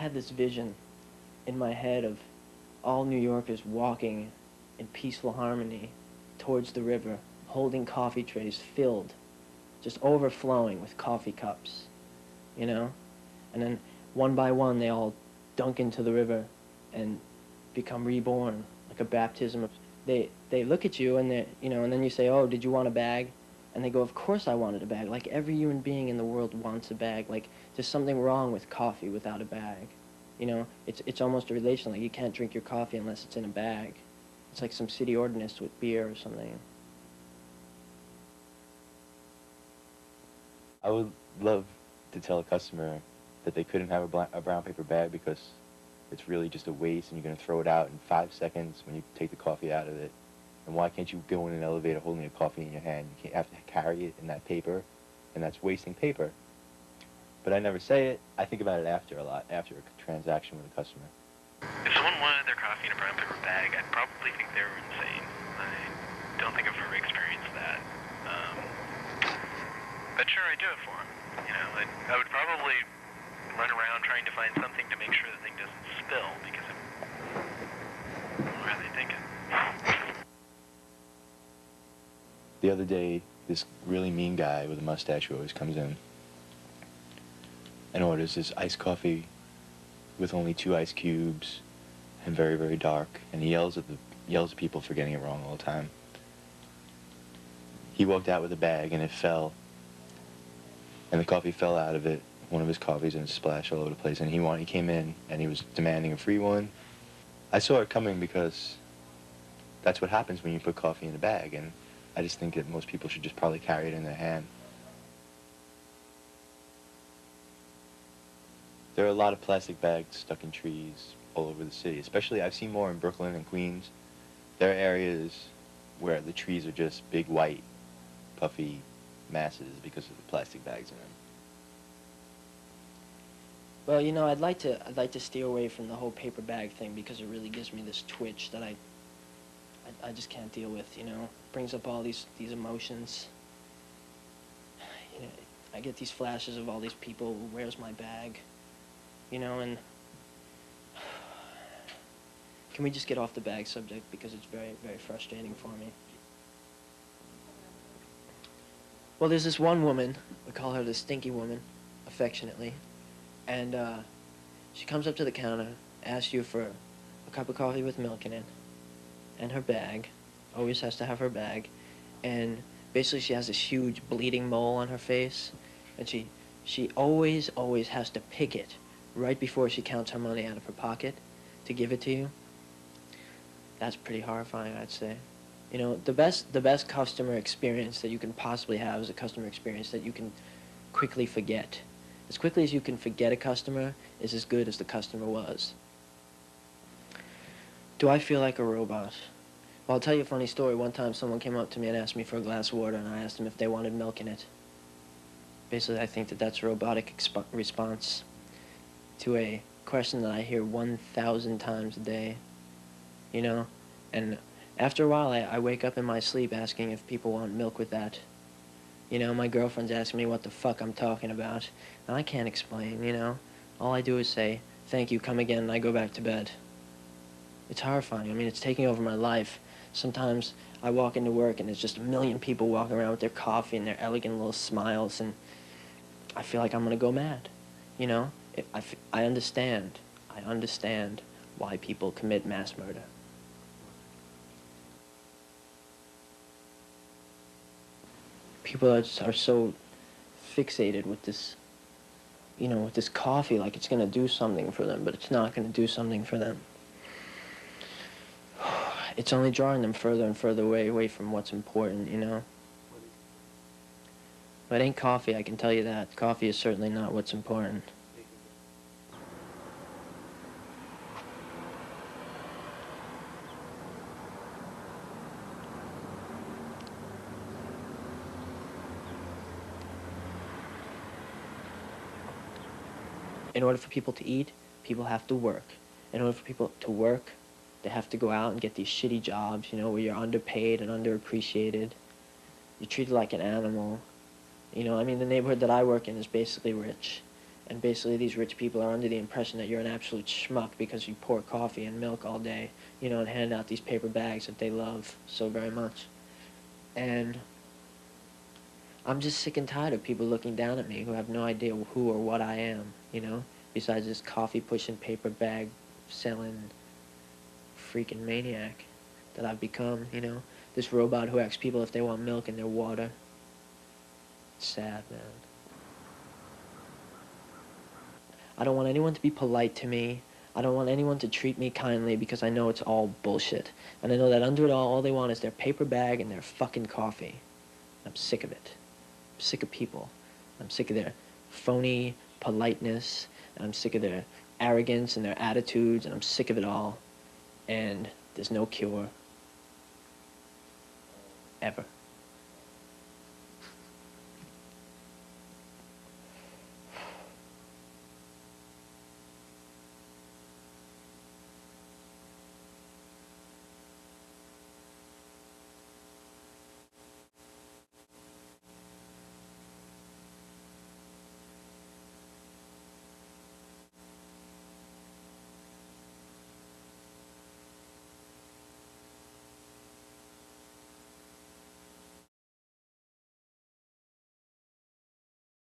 had this vision in my head of all New Yorkers walking in peaceful harmony towards the river, holding coffee trays filled, just overflowing with coffee cups, you know? And then one by one they all dunk into the river and become reborn, like a baptism of... They look at you and they, you know, and then you say, "Oh, did you want a bag?" And they go, "Of course I wanted a bag." Like every human being in the world wants a bag. Like there's something wrong with coffee without a bag. You know, it's almost a relation. Like you can't drink your coffee unless it's in a bag. It's like some city ordinance with beer or something. I would love to tell a customer that they couldn't have a brown paper bag because it's really just a waste and you're going to throw it out in 5 seconds when you take the coffee out of it. And why can't you go in an elevator holding a coffee in your hand? You can't have to carry it in that paper, and that's wasting paper. But I never say it. I think about it after a lot, after a transaction with a customer. If someone wanted their coffee in a brown paper bag, I'd probably think they were insane. I don't think I've ever experienced that. But sure, I do it for them. You know, I would probably run around trying to find something to make sure the thing doesn't spill, because what are they thinking? The other day, this really mean guy with a mustache who always comes in and orders this iced coffee with only 2 ice cubes and very, very dark, and he yells at people for getting it wrong all the time. He walked out with a bag and it fell, and the coffee fell out of it, one of his coffees, and it splashed all over the place, and he came in and he was demanding a free one. I saw it coming because that's what happens when you put coffee in a bag, and I just think that most people should just probably carry it in their hand. There are a lot of plastic bags stuck in trees all over the city, especially I've seen more in Brooklyn and Queens. There are areas where the trees are just big white, puffy masses because of the plastic bags in them. Well, you know, I'd like to steer away from the whole paper bag thing because it really gives me this twitch that I just can't deal with, you know. Brings up all these emotions. You know, I get these flashes of all these people, where's my bag? You know, and can we just get off the bag subject because it's very, very frustrating for me. Well, there's this one woman, we call her the stinky woman, affectionately, and she comes up to the counter, asks you for a cup of coffee with milk in it, and her bag, always has to have her bag, and basically she has this huge bleeding mole on her face, and she always has to pick it right before she counts her money out of her pocket to give it to you. That's pretty horrifying, I'd say. You know, the best customer experience that you can possibly have is a customer experience that you can quickly forget. As quickly as you can forget a customer is as good as the customer was. Do I feel like a robot? Well, I'll tell you a funny story. One time someone came up to me and asked me for a glass of water, and I asked them if they wanted milk in it. Basically, I think that that's a robotic response to a question that I hear 1,000 times a day, you know? And after a while, I wake up in my sleep asking if people want milk with that. You know, my girlfriend's asking me what the fuck I'm talking about, and I can't explain, you know? All I do is say, "Thank you, come again," and I go back to bed. It's horrifying. I mean, it's taking over my life. Sometimes I walk into work and there's just a million people walking around with their coffee and their elegant little smiles, and I feel like I'm gonna go mad, you know? I understand why people commit mass murder. People are so fixated with this, you know, with this coffee, like it's gonna do something for them, but it's not gonna do something for them. It's only drawing them further and further away from what's important, you know? But it ain't coffee, I can tell you that. Coffee is certainly not what's important. In order for people to eat, people have to work. In order for people to work, they have to go out and get these shitty jobs, you know, where you're underpaid and underappreciated. You're treated like an animal. You know, I mean, the neighborhood that I work in is basically rich. And basically these rich people are under the impression that you're an absolute schmuck because you pour coffee and milk all day, you know, and hand out these paper bags that they love so very much. And I'm just sick and tired of people looking down at me who have no idea who or what I am, you know, besides this coffee-pushing, paper bag-selling freaking maniac that I've become, you know, this robot who asks people if they want milk in their water. It's sad, man. I don't want anyone to be polite to me. I don't want anyone to treat me kindly because I know it's all bullshit. And I know that under it all they want is their paper bag and their fucking coffee. I'm sick of it. I'm sick of people. I'm sick of their phony politeness. And I'm sick of their arrogance and their attitudes. And I'm sick of it all. And there's no cure. Ever.